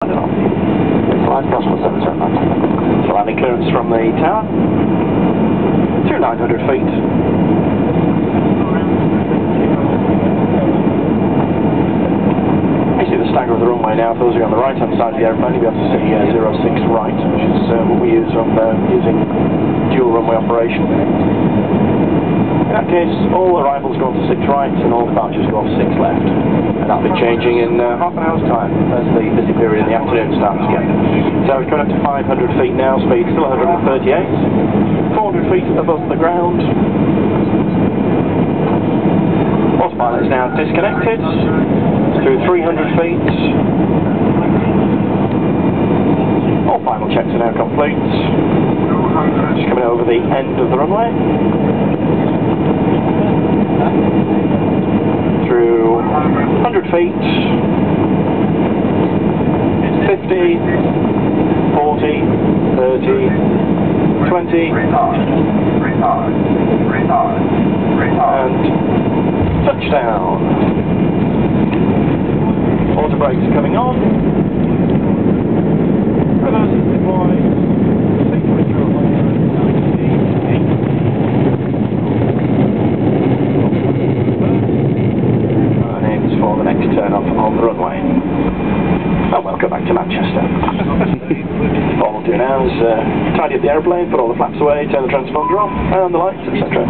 landing on. Line possible 779. So landing clearance from the tower to 900 feet. You see the stagger of the runway now. For those of you on the right hand side of the airplane, you'll be able to see 06 right, which is what we use on using dual runway operation. In that case, all arrivals go on to 6 right and all departures go off 6 left. And that'll be changing in half an hour's time as the busy period in the afternoon starts again. So it's going up to 500 feet now, speed still 138, 400 feet above the ground. Autopilot is now disconnected through 300 feet. All final checks are now complete. Just coming over the end of the runway. Through 100 feet, 50, 40, 30, 20, and touchdown. Auto brakes are coming on. Reverse deployed. For the next turn off on the runway. And welcome back to Manchester. All we'll do now is tidy up the aeroplane, put all the flaps away, turn the transponder off, and the lights, etc.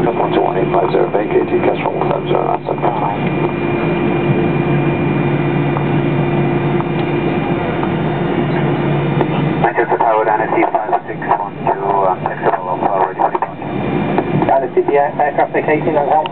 Come 1850, vacate, cash from 70. Manchester Tower, Dynasty 5612, acceptable, ready for departure. Dynasty, the aircraft vacating, that help?